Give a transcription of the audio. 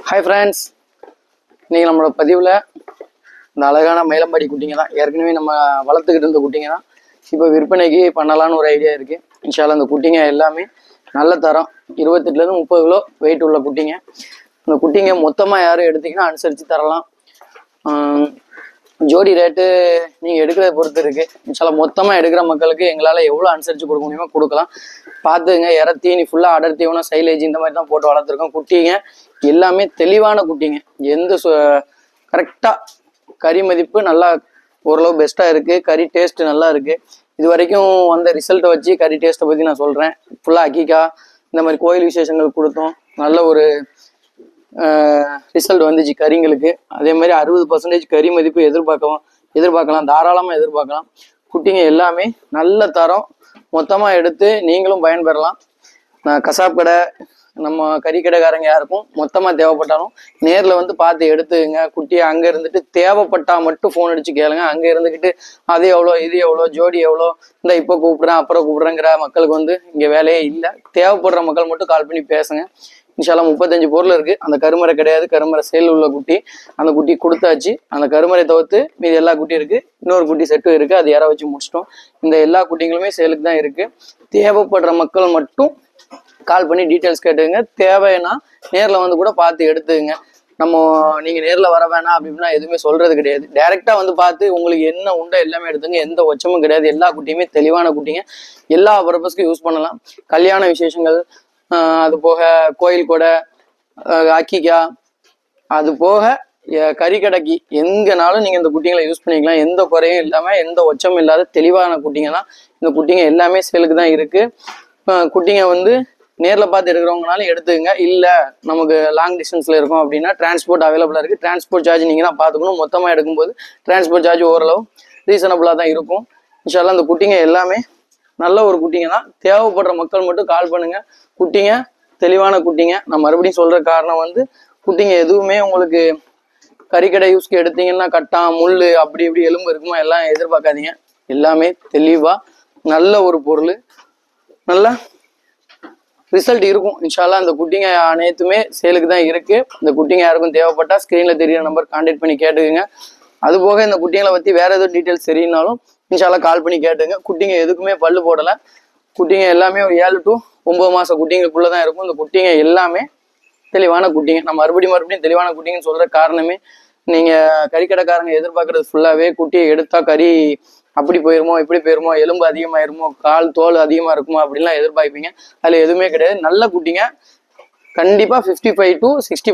Hi friends, இன்றைக்கி நம்மளோட பதிவில் இந்த அழகான மயிலம்பாடி குட்டிங்க தான். ஏற்கனவே நம்ம வளர்த்துக்கிட்டு இருந்த குட்டிங்க தான். இப்போ விற்பனைக்கு பண்ணலான்னு ஒரு ஐடியா இருக்குது. இன்ஷால்லா அந்த குட்டிங்க எல்லாமே நல்ல தரம், 28லேருந்து 30 கிலோ வெயிட் உள்ள குட்டிங்க. இந்த குட்டிங்க மொத்தமாக யாரும் எடுத்திங்கன்னா அனுசரித்து தரலாம். ஜோடி ரேட்டு நீங்கள் எடுக்கிறத பொறுத்து இருக்குது. இன்ஷால்லா மொத்தமாக எடுக்கிற மக்களுக்கு எங்களால் எவ்வளோ அனுசரித்து கொடுக்க முடியுமோ கொடுக்கலாம். பார்த்துங்க, தீனி ஃபுல்லாக அடர் தீவனம், சைலேஜ் இந்த மாதிரி தான் போட்டு வளர்த்துருக்கோம். குட்டிங்க எல்லாமே தெளிவான குட்டிங்க. எந்த கரெக்டாக கறி மதிப்பு நல்லா ஓரளவு பெஸ்ட்டாக இருக்குது. கறி டேஸ்ட்டு நல்லா இருக்குது. இது வரைக்கும் வந்த ரிசல்ட்டை வச்சு கறி டேஸ்ட்டை பற்றி நான் சொல்கிறேன். ஃபுல்லாக அக்கிக்கா இந்த மாதிரி கோயில் விசேஷங்கள் கொடுத்தோம். நல்ல ஒரு ரிசல்ட் வந்துச்சு கறிங்களுக்கு. அதே மாதிரி 60% கறி மதிப்பு எதிர்பார்க்கலாம், தாராளமாக எதிர்பார்க்கலாம். குட்டிங்க எல்லாமே நல்ல தரம், மொத்தமாக எடுத்து நீங்களும் பயன்பெறலாம். நான் கசாப் கடை, நம்ம கறி கடைக்காரங்க யாருக்கும் மொத்தமாக தேவைப்பட்டாலும் நேரில் வந்து பார்த்து எடுத்துங்க. குட்டியை அங்கே இருந்துட்டு தேவைப்பட்டால் மட்டும் ஃபோன் அடித்து கேளுங்க. அங்கே இருந்துக்கிட்டு அது எவ்வளோ, இது எவ்வளோ, ஜோடி எவ்வளோ, இந்த இப்போ கூப்பிட்றேன் அப்புறம் கூப்பிட்றேங்கிற மக்களுக்கு வந்து இங்கே வேலையே இல்லை. தேவைப்படுற மக்கள் மட்டும் கால் பண்ணி பேசுங்க. இன்ஷால்லா 35 பொருள் இருக்குது. அந்த கருமறை கிடையாது, கருமறை சேல் உள்ள குட்டி. அந்த குட்டி கொடுத்தாச்சு. அந்த கருமறை தவிர்த்து மீது எல்லா குட்டி இருக்குது. இன்னொரு குட்டி செட்டும் இருக்குது. அது யாரை வச்சு முடிச்சிட்டோம். இந்த எல்லா குட்டிங்களுமே சேலுக்கு தான் இருக்குது. தேவைப்படுற மக்கள் மட்டும் கால் பண்ணி டீட்டெயில்ஸ் கேட்டுங்க. தேவைன்னா நேரில் வந்து கூட பார்த்து எடுத்துங்க. நீங்கள் நேரில் வர வேணாம் அப்படின்னா எதுவுமே சொல்கிறது கிடையாது. டைரெக்டாக வந்து பார்த்து உங்களுக்கு என்ன உண்டோ எல்லாமே எடுத்துங்க. எந்த ஒச்சமும் கிடையாது. எல்லா குட்டியுமே தெளிவான குட்டிங்க. எல்லா பர்பஸ்க்கும் யூஸ் பண்ணலாம். கல்யாண விசேஷங்கள், அது போக கோயில் கொடை, அக்கிக்கா, அது போக கறிக்கடைக்கு எங்கேனாலும் நீங்கள் இந்த குட்டிங்களை யூஸ் பண்ணிக்கலாம். எந்த குறையும் இல்லாமல், எந்த ஒச்சமும் இல்லாத தெளிவான குட்டிங்க தான். இந்த குட்டிங்க எல்லாமே சேலுக்கு தான் இருக்குது. குட்டிங்க வந்து நேரில் பார்த்து எடுக்கிறவங்கனாலும் எடுத்துக்கங்க. இல்லை நமக்கு லாங் டிஸ்டன்ஸில் இருக்கும் அப்படின்னா டிரான்ஸ்போர்ட் அவைலபிளாக இருக்குது. டிரான்ஸ்போர்ட் சார்ஜ் நீங்கள் தான் பார்த்துக்கணும். மொத்தமாக எடுக்கும்போது டிரான்ஸ்போர்ட் சார்ஜ் ஓரளவு ரீசனபிளாக தான் இருக்கும். இன்ஷால்லா அந்த குட்டிங்க எல்லாமே நல்ல ஒரு குட்டிங்க தான். தேவைப்படுற மக்கள் மட்டும் கால் பண்ணுங்க. குட்டிங்க தெளிவான குட்டிங்க. நான் மறுபடியும் சொல்ற காரணம் வந்து குட்டிங்க எதுவுமே உங்களுக்கு கறிக்கடை யூஸ்க்கு எடுத்தீங்கன்னா கட்டான், முள், அப்படி இப்படி எலும்பு இருக்குமா எல்லாம் எதிர்பார்க்காதீங்க. எல்லாமே தெளிவா நல்ல ஒரு பொருள், நல்ல ரிசல்ட் இருக்கும். இன்ஷால்லா அந்த குட்டிங்க அனைத்துமே சேலுக்கு தான் இருக்கு. இந்த குட்டிங்க யாருக்கும் தேவைப்பட்டா ஸ்கிரீன்ல தெரியுற நம்பர் கான்டாக்ட் பண்ணி கேட்டுக்குங்க. அது போக இந்த குட்டிங்களை பற்றி வேற எதுவும் டீட்டெயில்ஸ் தெரியினாலும் இன்ஷால்லா கால் பண்ணி கேட்டுங்க. குட்டிங்க எதுக்குமே பல்லு போடலை. குட்டிங்க எல்லாமே ஒரு 7 to 9 மாசம் குட்டிங்களுக்குள்ள தான் இருக்கும். இந்த குட்டிங்க எல்லாமே தெளிவான குட்டிங்க. நான் மறுபடியும் தெளிவான குட்டிங்கன்னு சொல்ற காரணமே, நீங்க கறிக்கடைக்காரங்க எதிர்பார்க்கறது ஃபுல்லாவே குட்டியை எடுத்தா கறி அப்படி போயிருமோ, இப்படி போயிருமோ, எலும்பு அதிகமாயிருமோ, கால் தோல் அதிகமா இருக்குமோ அப்படின்லாம் எதிர்பார்ப்பீங்க. அதுல எதுவுமே கிடையாது. நல்ல குட்டிங்க. கண்டிப்பா 55 to 60